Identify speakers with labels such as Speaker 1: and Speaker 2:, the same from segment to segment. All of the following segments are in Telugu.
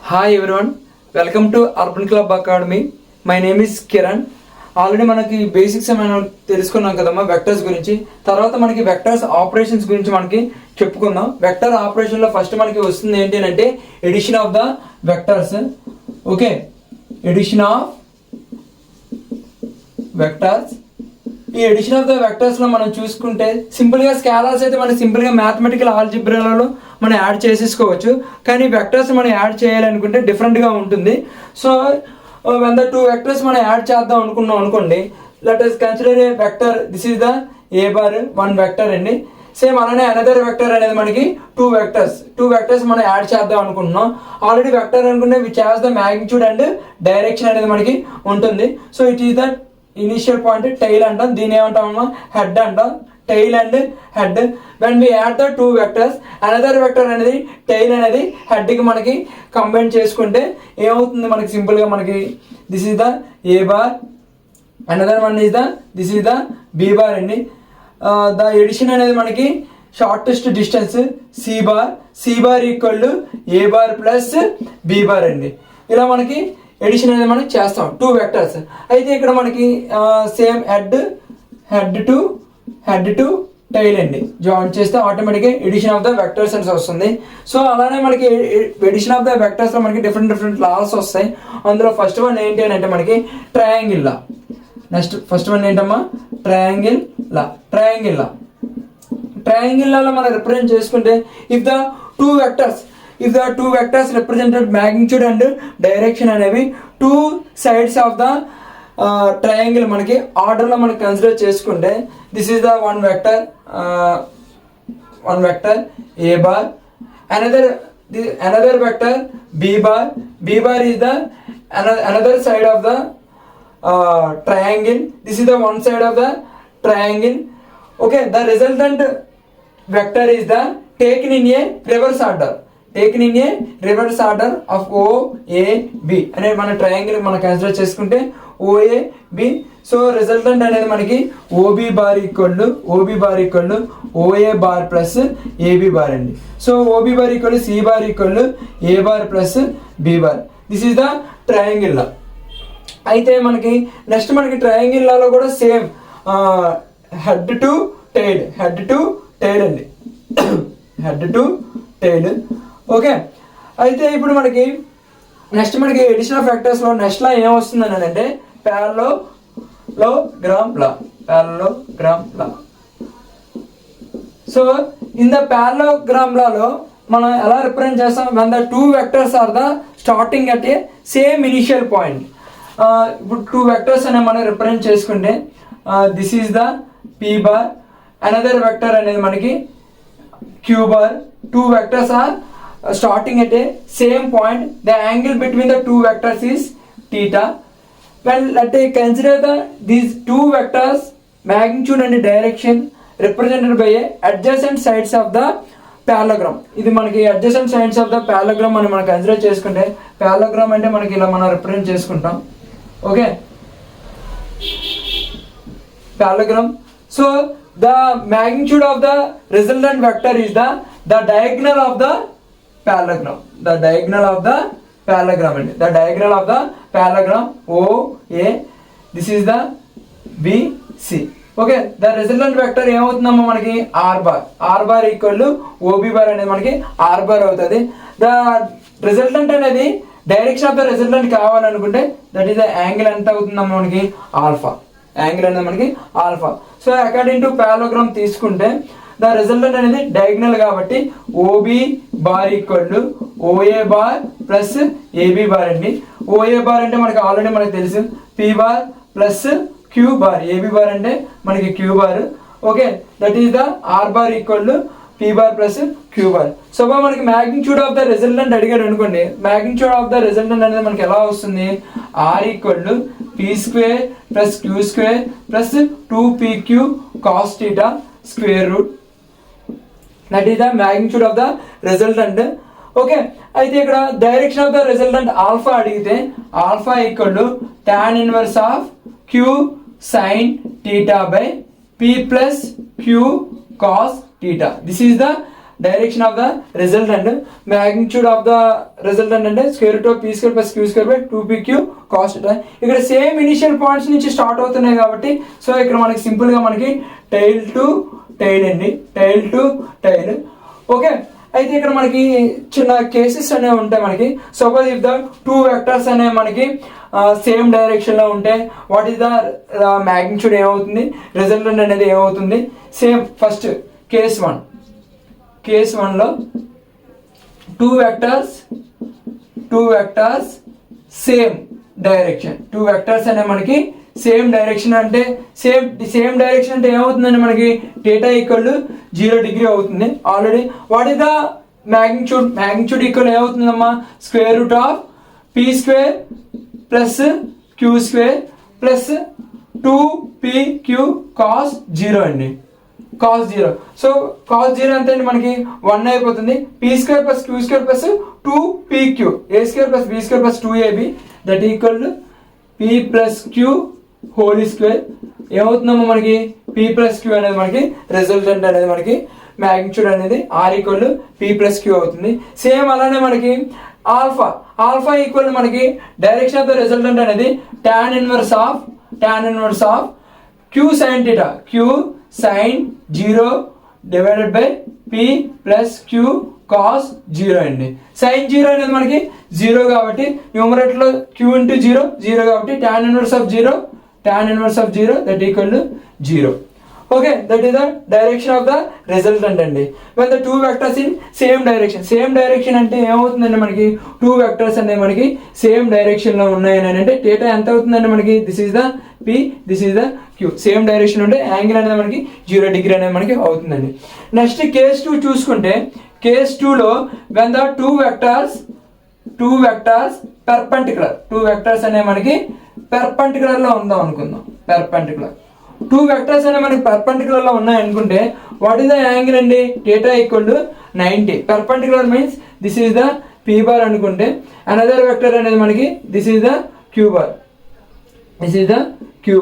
Speaker 1: Hi everyone, welcome to urban club academy. My name is Kiran. Already మనకి బేసిక్స్ మనం తెలుసుకున్నాం కదమ్మా వెక్టర్స్ గురించి. తర్వాత మనకి వెక్టర్స్ ఆపరేషన్స్ గురించి మనకి చెప్పుకుందాం. వెక్టర్ ఆపరేషన్లో ఫస్ట్ మనకి వస్తుంది ఏంటి అంటే addition of the vectors. Okay, addition of vectors. ఈ ఎడిషన్ ఆఫ్ ద వెక్టర్స్లో మనం చూసుకుంటే సింపుల్గా స్కేలర్స్ అయితే మనం సింపుల్గా మ్యాథమెటికల్ ఆల్జిబ్రాలలో మనం యాడ్ చేసేసుకోవచ్చు. కానీ వెక్టర్స్ మనం యాడ్ చేయాలనుకుంటే డిఫరెంట్గా ఉంటుంది. So when the two vectors మనం యాడ్ చేద్దాం అనుకున్నాం అనుకోండి, let us consider a vector. This is the A bar, one vector అండి. సేమ్ అలానే అనదర్ వెక్టర్ అనేది మనకి టూ వెక్టర్స్ మనం యాడ్ చేద్దాం అనుకుంటున్నాం. ఆల్రెడీ వెక్టర్ అనుకుంటే which has the magnitude and direction అనేది మనకి ఉంటుంది. So it is the initial point, tail అంటాం. దీన్ని ఏమంటామమ్మా, హెడ్ అంటాం. Tail and head. When we add the two vectors, another vector అనేది టైల్ అనేది హెడ్కి మనకి కంబైన్ చేసుకుంటే ఏమవుతుంది మనకి సింపుల్గా మనకి this is the A bar, another one is the this is the B bar అండి. ద ఎడిషన్ అనేది మనకి shortest distance c bar equal to a bar plus B bar అండి. ఇలా మనకి ఎడిషన్ అనేది మనం చేస్తాం టూ వెక్టర్స్. అయితే ఇక్కడ మనకి సేమ్ హెడ్ టు టైల్ అండి జాయిన్ చేస్తే ఆటోమేటిక్గా ఎడిషన్ ఆఫ్ ద వెక్టర్స్ అని వస్తుంది. సో అలానే మనకి ఎడిషన్ ఆఫ్ ద వెక్టర్స్లో మనకి డిఫరెంట్ లాస్ వస్తాయి. అందులో ఫస్ట్ వన్ ఏంటి అని అంటే మనకి triangle law. Next first one ఏంటమ్మా, ట్రయాంగిల్ లాలో మనం రిప్రజెంట్ చేసుకుంటే if the two vectors represented magnitude and direction అనేవి two sides of the triangle మనకి ఆర్డర్లో మనకి కన్సిడర్ చేసుకుంటే this is the one vector a bar, another vector b bar is the another side of the triangle. This is the one side of the triangle. Okay, the resultant vector is the taken in a reverse order of O A B అనే మన ట్రయాంగిల్ మనం కన్సిడర్ చేసుకుంటే OAB. సో రిజల్టెంట్ అనేది మనకి OB bar equal to OA bar plus AB bar అండి. So OB bar equal to C bar equal to A bar plus B bar. This is the triangle law. అయితే మనకి నెక్స్ట్ మనకి ట్రయాంగిల్ లాలో కూడా సేమ్ హెడ్ టు టైల్ అండి. Head to tail. ఓకే, అయితే ఇప్పుడు మనకి నెక్స్ట్ మనకి ఎడిషన్ ఆఫ్ వెక్టర్స్లో నెక్స్ట్ లా ఏమొస్తుందని అంటే parallelogram law. So in the parallelogram లాలో మనం ఎలా రిప్రజెంట్ చేస్తాం, when the two vectors are the starting at a same initial point. ఇప్పుడు టూ వెక్టర్స్ అనే మనం రిప్రజెంట్ చేసుకుంటే this is the P bar, another vector అనేది మనకి q bar. Two vectors are starting at a same point. The angle between the two vectors is theta. Well, let us consider these two vectors magnitude and direction represented by a adjacent sides of the parallelogram. ఇది మనకి adjacent sides of the parallelogram అని మనం కన్సిడర్ చేసుకుంటే parallelogram అంటే మనకి ఇలా మనం రిప్రజెంట్ చేసుకుంటాం. Okay, parallelogram. So the magnitude of the resultant vector is the diagonal of the parallelogram. The diagonal of the parallelogram OA. This is the BC. Okay, the resultant vector ఏమవుతుందమ్మా మనకి R bar equal to OB bar అనేది మనకి ఆర్ బార్ అవుతుంది. ద రిజల్టెంట్ అనేది డైరెక్షన్ ఆఫ్ ద రిజల్టెంట్ కావాలనుకుంటే దట్ ఈస్ ద యాంగిల్ ఎంత అవుతుందమ్మా మనకి యాంగిల్ అనేది మనకి alpha. So according to parallelogram తీసుకుంటే ద రిజల్టెంట్ అనేది డయాగ్నల్ కాబట్టి OB bar equal to OA bar plus AB bar అండి. OA బార్ అంటే మనకి ఆల్రెడీ మనకు తెలుసు P bar plus Q bar, AB bar అంటే మనకి Q bar. Okay, that is the R bar equal to P bar plus Q bar. So మనకి మ్యాగ్నిట్యూడ్ ఆఫ్ ద రిజల్టెంట్ అడిగాడు అనుకోండి, మ్యాగ్నిట్యూడ్ ఆఫ్ ద రిజల్టెంట్ అనేది మనకి ఎలా వస్తుంది, R equal to P² plus Q² plus 2PQ cos theta square root. That is the magnitude of the resultant. Okay, అయితే ఇక్కడ direction of the resultant alpha అడిగితే alpha equal to tan inverse of Q sin theta by P plus Q cos theta. This is the direction of the resultant, magnitude of the resultant అంటే square root of P square plus Q square by 2pq cos theta. ఇక్కడ సేమ్ ఇనిషియల్ పాయింట్స్ నుంచి స్టార్ట్ అవుతున్నాయి కాబట్టి సో ఇక్కడ మనకి సింపుల్గా మనకి టైల్ టు టైల్ అండి, టైల్ టు టైల్. ఓకే, అయితే ఇక్కడ మనకి చిన్న కేసెస్ అనేవి ఉంటాయి మనకి. Suppose if the two vectors అనేవి మనకి సేమ్ డైరెక్షన్లో ఉంటే వాట్ ఈస్ ద మ్యాగ్నిట్యూడ్ ఏమవుతుంది, రిజల్టెంట్ అనేది ఏమవుతుంది. సేమ్ ఫస్ట్ కేస్ 1లో two vectors same direction, two vectors అనే మనకి సేమ్ డైరెక్షన్ అంటే సేమ్ డైరెక్షన్ అంటే ఏమవుతుందండి మనకి θ ఈక్వల్ 0 డిగ్రీ అవుతుంది already. What is the magnitude equal ఏమవుతుందమ్మా, square root of P square plus Q square plus 2pq cos 0 అండి, కాస్ 0. సో కాస్ 0 ఎంత అండి మనకి 1 అయిపోతుంది. P square plus Q square plus 2pq, A square plus B square plus 2ab that equal P plus Q whole square. ఏమవుతుందమ్మా మనకి పీ ప్లస్ క్యూ అనేది మనకి రిజల్టెంట్ అనేది మనకి మ్యాగ్నిట్యూడ్ అనేది R equal P plus q అవుతుంది. సేమ్ అలానే మనకి ఆల్ఫా ఈక్వల్ మనకి డైరెక్షన్ ఆఫ్ ద రిజల్టెంట్ అనేది tan inverse of queue sine theta, q sine 0 divided by P plus queue cos 0 అండి. సైన్ 0 అనేది మనకి 0 కాబట్టి న్యూమరేటర్లో క్యూ ఇంటూ 0 కాబట్టి tan inverse of 0 that equal to 0. Okay, that is the direction of the resultant అండి. When the two vectors in same direction అంటే ఏమవుతుందండి మనకి టూ వెక్టర్స్ అనేవి మనకి సేమ్ డైరెక్షన్లో ఉన్నాయని అంటే θ ఎంత అవుతుందండి మనకి, this is the p, this is the q. Same direction ఉంటే యాంగిల్ అనేది మనకి 0 డిగ్రీ అనేది మనకి అవుతుందండి. నెక్స్ట్ కేస్ 2 చూసుకుంటే కేస్ 2లో when the two vectors perpendicular, two vectors అనేవి మనకి పెర్పెండిక్యులర్లో ఉందాం అనుకుందాం. పెర్పెండిక్యులర్ టూ వెక్టర్స్ అనేవి మనకి పెర్పెండిక్యులర్లో ఉన్నాయి అనుకుంటే వాట్ ఈస్ ద యాంగిల్ అండి, θ equal to 90. Perpendicular means this is the P bar అనుకుంటే అనదర్ వెక్టర్ అనేది మనకి this is the Q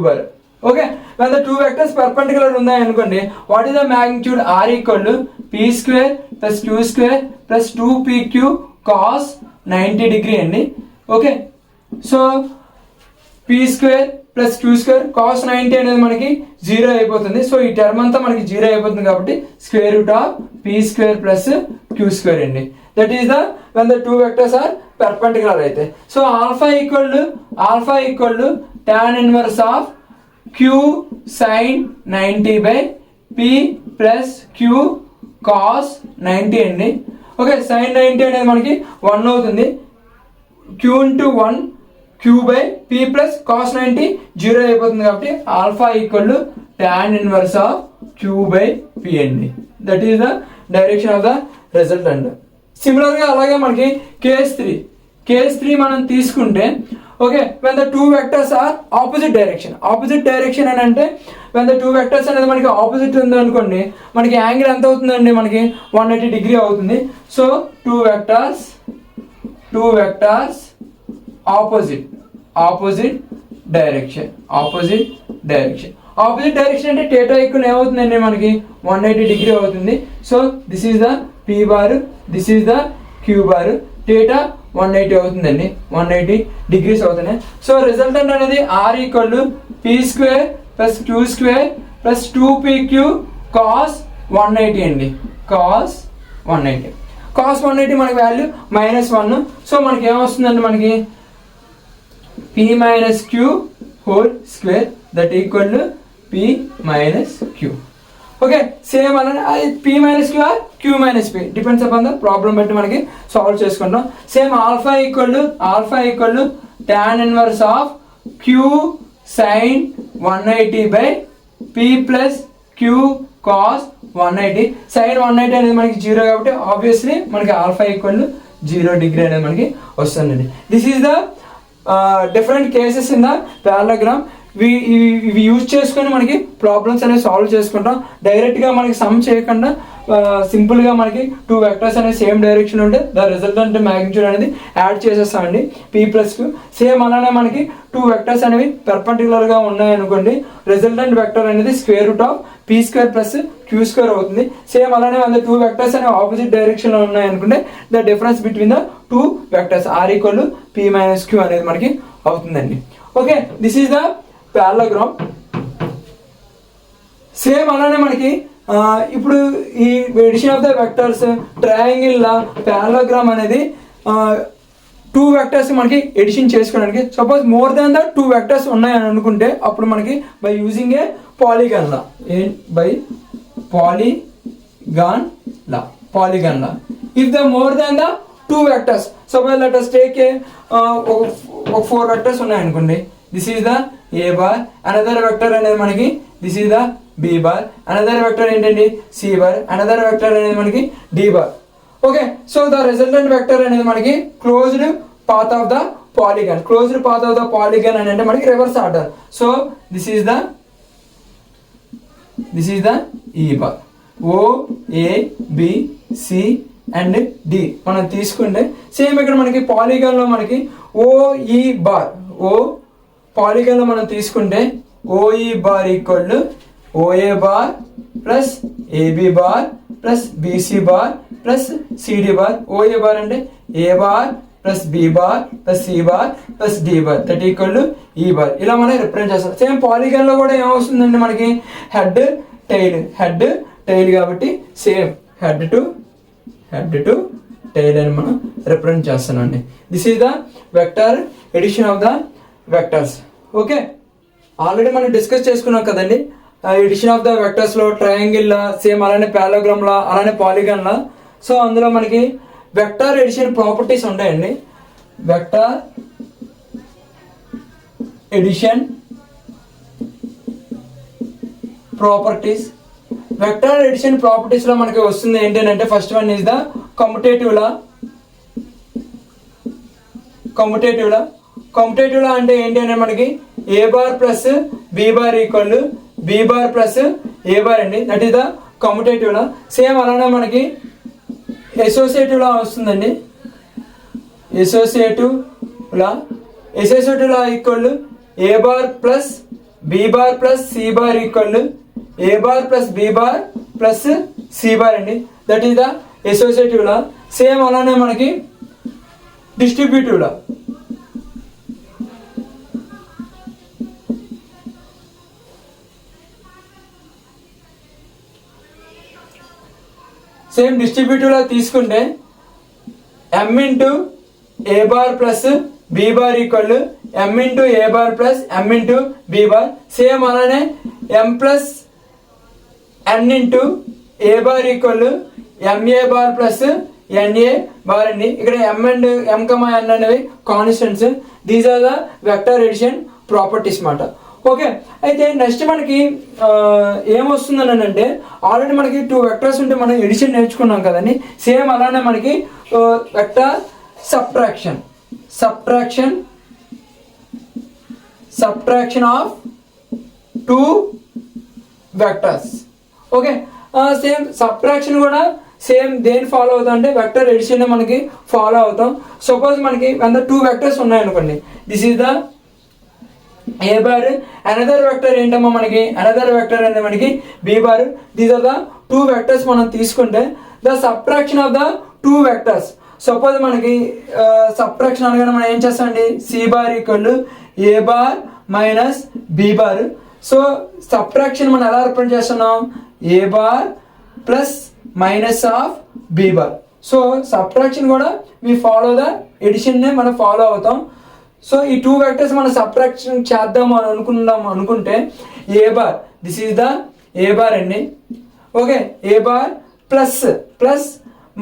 Speaker 1: bar. Okay, when the two vectors perpendicular ఉన్నాయి అనుకోండి what is the magnitude R equal to P square plus Q square plus 2pq cos 90 degree అండి. Okay, so P square plus Q square cos 90 అనేది మనకి 0 అయిపోతుంది. సో ఈ టర్మ్ అంతా మనకి 0 అయిపోతుంది కాబట్టి square root of P square plus Q square అండి. That is the when the two vectors are perpendicular అయితే. So alpha equal to tan inverse of queue sine 90 by P plus queue cos 90 అండి. ఓకే, సైన్ 90 అనేది మనకి 1 అవుతుంది. Q into 1 Q by P plus cos 90 0 అయిపోతుంది కాబట్టి alpha equal to tan inverse of Q by P అండి. That is the direction of the resultant. సిమిలర్గా అలాగే మనకి కేస్ 3 మనం తీసుకుంటే okay, when the two vectors are opposite direction అని అంటే when the two vectors అనేది మనకి ఆపోజిట్ ఉంది అనుకోండి మనకి యాంగిల్ ఎంత అవుతుందండి మనకి 180 డిగ్రీ అవుతుంది. So two vectors opposite direction అంటే θ ఈక్వల్ ఏమవుతుందండి మనకి 180 డిగ్రీ అవుతుంది. So this is the P bar, this is the Q bar. θ 180 అవుతుందండి, 180 డిగ్రీస్ అవుతున్నాయి. సో రిజల్టెంట్ అనేది R equal to P square plus Q square plus 2pq cos 180 అండి. కాస్ 180 మనకి వాల్యూ -1. సో మనకి ఏమొస్తుందండి మనకి p minus q whole square that equal to p minus q. Okay, same అలానే p minus q R q minus p depends upon the problem బట్టి మనకి సాల్వ్ చేసుకుంటాం. Same alpha equal to tan inverse of queue sine 180 by P plus queue cos 180. Sine 180 అనేది మనకి 0 కాబట్టి ఆబ్వియస్లీ మనకి ఆల్ఫా ఈక్వల్ టు 0 డిగ్రీ అనేది మనకి వస్తుందండి. This is the different cases in the parallelogram. ఇవి యూజ్ చేసుకొని మనకి ప్రాబ్లమ్స్ అనేవి సాల్వ్ చేసుకుంటాం. డైరెక్ట్గా మనకి సమ్ చేయకుండా సింపుల్గా మనకి టూ వెక్టర్స్ అనేవి సేమ్ డైరెక్షన్ ఉంటే ద రిజల్టెంట్ మ్యాగ్నిట్యూడ్ అనేది యాడ్ చేసేస్తామండి పీ ప్లస్ క్యూ. సేమ్ అలానే మనకి టూ వెక్టర్స్ అనేవి పెర్పెండిక్యులర్గా ఉన్నాయనుకోండి రిజల్టెంట్ వెక్టర్ అనేది square root of P square plus Q square అవుతుంది. సేమ్ అలానే మన 2 వెక్టర్స్ అనే ఆపోజిట్ డైరెక్షన్లో ఉన్నాయనుకుంటే the difference between the 2 vectors R equal P minus Q అనేది మనకి అవుతుందండి. Okay, this is the parallelogram. Same అలానే మనకి ఇప్పుడు ఈ addition of the vectors triangle parallelogram అనేది 2 వెక్టర్స్ మనకి ఎడిషన్ చేసుకోవడానికి, suppose more than the 2 vectors ఉన్నాయని అనుకుంటే అప్పుడు మనకి by using a polygon law, by polygon law if the more than the 2 vectors, suppose let us take a 4 vectors ఉన్నాయనుకోండి, this is the A bar, another vector అనేది మనకి this is the B bar, another vector ఏంటండి సి బార్, అనదర్ వెక్టర్ అనేది మనకి D bar. Okay, so the resultant vector అనేది మనకి closed path of the polygon, closed path of the polygon అని అంటే మనకి reverse order. So this is the E bar, O A B C and D మనం తీసుకుంటే సేమ్ ఇక్కడ మనకి పాలిగాన్ లో మనకి ఓఈ బార్, పాలిగాన్ లో మనం తీసుకుంటే OE bar equal OA bar plus AB bar plus BC bar plus CD bar. OA bar అంటే A bar plus B bar plus C bar plus D bar that equal to E bar. ఇలా మనం రిప్రజెంట్ చేస్తాం. సేమ్ పాలిగాన్ లో కూడా ఏమవుతుందండి మనకి హెడ్ టైల్ కాబట్టి సేమ్ హెడ్ టు టైల్ అని మనం రిప్రజెంట్ చేస్తున్నాం అండి. This is the vector addition of the vectors. Okay, already మనం డిస్కస్ చేసుకున్నాం కదండి ఎడిషన్ ఆఫ్ ద వెక్టర్స్ లో ట్రయాంగిల్ లా, సేమ్ అలానే పారాగ్రామ్ లా, అలానే పాలిగాన్ లా. సో అందులో మనకి వెక్టర్ ఎడిషన్ ప్రాపర్టీస్ ఉంటాయండి. Vector addition properties, vector addition properties లో మనకి వస్తుంది ఏంటంటే first one is the commutative law. Commutative law అంటే ఏంటి అంటే మనకి A bar plus B bar equal B bar plus A bar అండి, that is the commutative law. Same అలానే మనకి అసోసియేటివ్ లా వస్తుందండి. అసోసియేటివ్ లా ఈక్వల్ ఏ bar plus B bar plus C bar equal ఏ bar plus B bar plus C bar అండి, that is the associative law. Same అలానే మనకి distributive law, same distributive law తీసుకుంటే M into A bar plus B bar equal M into A bar plus M into B bar. Same అలానే M plus N into A bar equal MA bar plus NA bar అండి. ఇక్కడ M and M comma N అనేవి constants. These are the vector addition properties మాట. ఓకే, అయితే నెక్స్ట్ మనకి ఏమొస్తుందని అంటే ఆల్రెడీ మనకి 2 వెక్టర్స్ ఉంటే మనం ఎడిషన్ నేర్చుకున్నాం కదండి. సేమ్ అలానే మనకి vector subtraction of 2 vectors. Okay, same subtraction కూడా సేమ్ దేని ఫాలో అవుతాం అంటే వెక్టర్ ఎడిషన్ మనకి ఫాలో అవుతాం. సపోజ్ మనకి 2 వెక్టర్స్ ఉన్నాయనుకోండి, this is the A bar, another vector ఏంటమ్మా మనకి అనదర్ వెక్టర్ అంటే మనకి b bar. These are the 2 vectors మనం తీసుకుంటే the subtraction of the 2 vectors. Suppose మనకి సబ్ట్రాక్షన్ అనగానే మనం ఏం చేస్తామండి, సి బార్ ఈక్వల్ ఏ bar minus B bar. So subtraction మనం ఎలా రిప్రజెంట్ చేస్తున్నాం, A bar plus minus of B bar. So subtraction కూడా వి ఫాలో ద ఎడిషన్ నే మనం ఫాలో అవుతాం. సో ఈ 2 వెక్టర్స్ మనం సబ్ట్రాక్షన్ చేద్దాము అని అనుకుంటే A bar, this is the A bar అండి. Okay, A bar plus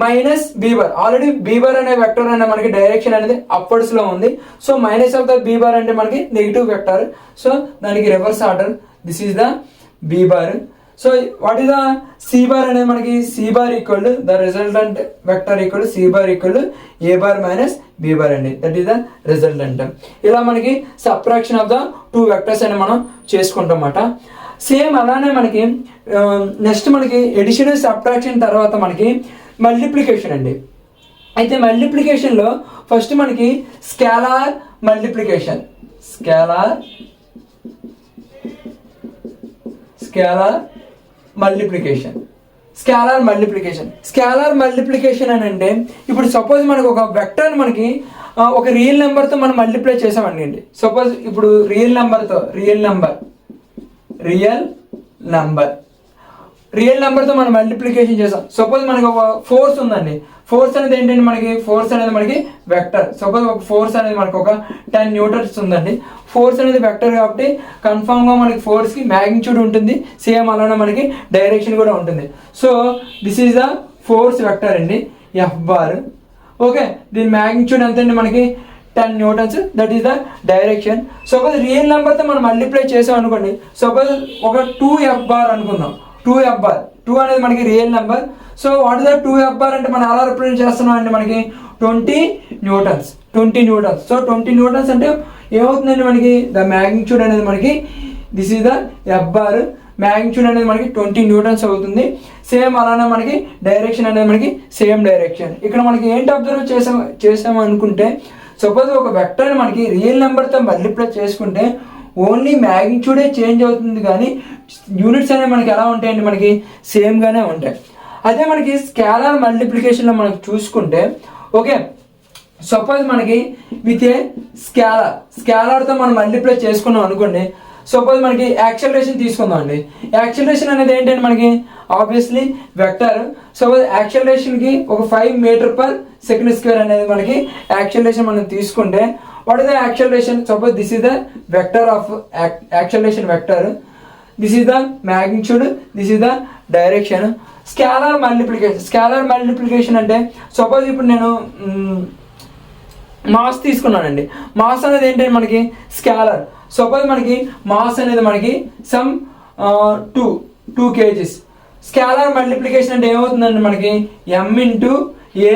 Speaker 1: minus B bar. Already B bar అనే వెక్టర్ అనే మనకి డైరెక్షన్ అనేది అప్వర్డ్స్ లో ఉంది. So minus of the B bar అంటే మనకి నెగిటివ్ వెక్టర్. సో దానికి reverse order, this is the B bar. So what is the C bar అనేది మనకి C bar equal the resultant vector equal C bar equal A bar minus B bar అండి, దట్ ఈస్ ద రిజల్టెంట్. ఇలా మనకి సబ్ట్రాక్షన్ ఆఫ్ ద 2 వెక్టర్స్ అని మనం చేసుకుంటాం అన్నమాట. సేమ్ అలానే మనకి నెక్స్ట్ మనకి ఎడిషన్ సబ్ట్రాక్షన్ తర్వాత మనకి మల్టిప్లికేషన్ అండి. అయితే మల్టిప్లికేషన్లో ఫస్ట్ మనకి scalar multiplication, scalar multiplication. Scalar multiplication అని అంటే ఇప్పుడు సపోజ్ మనకు ఒక వెక్టర్ని మనకి ఒక రియల్ నెంబర్తో మనం మల్టిప్లై చేసామనుకోండి. సపోజ్ ఇప్పుడు రియల్ నెంబర్తో మనం మల్టిప్లికేషన్ చేసాం. సపోజ్ మనకి ఒక ఫోర్స్ ఉందండి. ఫోర్స్ అనేది ఏంటంటే మనకి వెక్టర్. సపోజ్ ఒక ఫోర్స్ అనేది మనకు ఒక 10 న్యూటన్స్ ఉందండి. ఫోర్స్ అనేది వెక్టర్ కాబట్టి కన్ఫామ్గా మనకి ఫోర్స్కి మ్యాగ్నిట్యూడ్ ఉంటుంది, సేమ్ అలానే మనకి డైరెక్షన్ కూడా ఉంటుంది. So this is the force vector అండి, ఎఫ్ బార్. ఓకే, దీని మ్యాగ్నిట్యూడ్ ఎంత అండి మనకి 10 newtons, that is the direction. Suppose real నెంబర్తో మనం మల్టిప్లై చేసాం అనుకోండి. సపోజ్ ఒక 2f బార్ అనుకుందాం. 2 అనేది మనకి real number. So what is the 2f bar అంటే మనం ఎలా రిప్రజెంట్ చేస్తున్నాం అంటే మనకి 20 న్యూటన్స్. సో 20 న్యూటన్స్ అంటే ఏమవుతుందండి మనకి ద మ్యాగ్నిట్యూడ్ అనేది మనకి this is the F bar. Magnitude అనేది మనకి 20 న్యూటన్స్ అవుతుంది. సేమ్ అలానే మనకి డైరెక్షన్ అనేది మనకి సేమ్ డైరెక్షన్. ఇక్కడ మనకి ఏంటి అబ్జర్వ్ చేసాము అనుకుంటే సపోజ్ ఒక వెక్టర్ని మనకి రియల్ నెంబర్తో మల్టిప్లై చేసుకుంటే ఓన్లీ మ్యాగ్నిట్యూడే చేంజ్ అవుతుంది, కానీ యూనిట్స్ అనేవి మనకి ఎలా ఉంటాయండి మనకి సేమ్గానే ఉంటాయి. అదే మనకి స్కేలార్ మల్టిప్లికేషన్లో మనకి చూసుకుంటే ఓకే, సపోజ్ మనకి విత్ ఏ స్కేలార్తో మనం మల్టిప్లై చేసుకున్నాం అనుకోండి. సపోజ్ మనకి యాక్సలరేషన్ తీసుకుందాం అండి. యాక్సలరేషన్ అనేది ఏంటంటే మనకి ఆబ్వియస్లీ వెక్టర్. సపోజ్ యాక్సలరేషన్కి ఒక 5 మీటర్/సెకండ్ స్క్వేర్ అనేది మనకి యాక్సలరేషన్ మనం తీసుకుంటే what is the acceleration? Suppose this is the vector of acceleration vector, this is the magnitude, this is the direction. Scalar multiplication అంటే సపోజ్ ఇప్పుడు నేను మాస్ తీసుకున్నానండి. మాస్ అనేది ఏంటంటే మనకి స్కేలార్. సపోజ్ మనకి మాస్ అనేది మనకి సమ్ 2 kgs. స్కేలార్ మల్టిప్లికేషన్ అంటే ఏమవుతుందండి మనకి m into A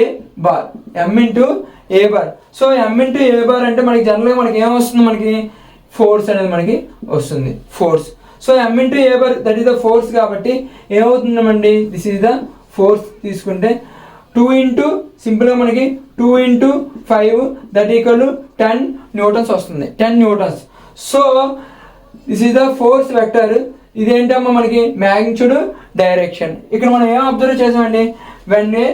Speaker 1: bar. So m into A bar అంటే మనకి జనరల్గా మనకి ఏమొస్తుంది, మనకి ఫోర్స్ అనేది మనకి వస్తుంది, force. So m into A bar that is the force కాబట్టి ఏమవుతుందండి దిస్ ఈజ్ ద ఫోర్స్. తీసుకుంటే 2 ఇంటూ సింపుల్గా మనకి 2 ఇంటూ 5 దట్ ఈక్వల్ 10 న్యూటన్స్ వస్తుంది, 10 newtons. So this is the force vector. ఇదేంటమ్మా మనకి మ్యాగ్నిట్యూడ్, డైరెక్షన్. ఇక్కడ మనం ఏం అబ్జర్వ్ చేసామండి, when a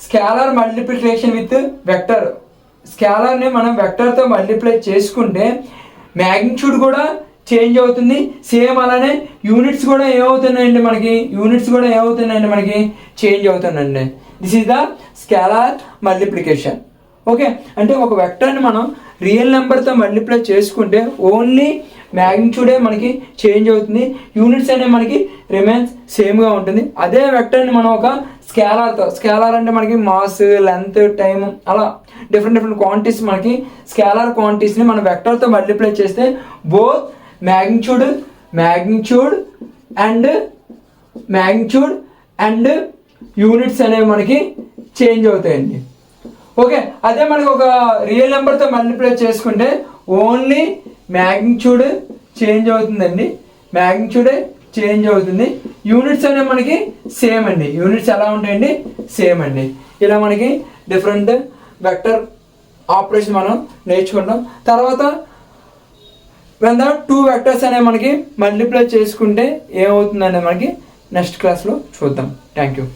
Speaker 1: scalar multiplication with vector. స్కేలార్ని మనం వెక్టర్తో మల్టిప్లై చేసుకుంటే మ్యాగ్నిట్యూడ్ కూడా చేంజ్ అవుతుంది, సేమ్ అలానే యూనిట్స్ కూడా ఏమవుతున్నాయండి మనకి చేంజ్ అవుతుందండి. This is the scalar multiplication. Okay, అంటే ఒక వెక్టర్ని మనం రియల్ నెంబర్తో మల్టిప్లై చేసుకుంటే ఓన్లీ మ్యాగ్నిట్యూడే మనకి చేంజ్ అవుతుంది, యూనిట్స్ అనేవి మనకి రిమైన్స్ సేమ్గా ఉంటుంది. అదే వెక్టర్ని మనం ఒక స్కేలార్ అంటే మనకి మాస్, లెంత్, టైం అలా డిఫరెంట్ క్వాంటిటీస్ మనకి స్కేలార్ క్వాంటిటీస్ని మనం వెక్టర్తో మల్టిప్లై చేస్తే బోత్ మ్యాగ్నిట్యూడ్ అండ్ యూనిట్స్ అనేవి మనకి చేంజ్ అవుతాయండి. ఓకే, అదే మనకి ఒక రియల్ నెంబర్తో మల్టిప్లై చేసుకుంటే ఓన్లీ మ్యాగ్నిట్యూడ్ చేంజ్ అవుతుందండి, మ్యాగ్నిట్యూడే చేంజ్ అవుతుంది, యూనిట్స్ అనేవి మనకి సేమ్ అండి. యూనిట్స్ ఎలా ఉంటాయండి, సేమ్ అండి. ఇలా మనకి డిఫరెంట్ వెక్టర్ ఆపరేషన్ మనం నేర్చుకుంటాం. తర్వాత when the 2 వెక్టర్స్ అనేవి మనకి మల్టిప్లై చేసుకుంటే ఏమవుతుందనేది మనకి నెక్స్ట్ క్లాస్లో చూద్దాం. Thank you.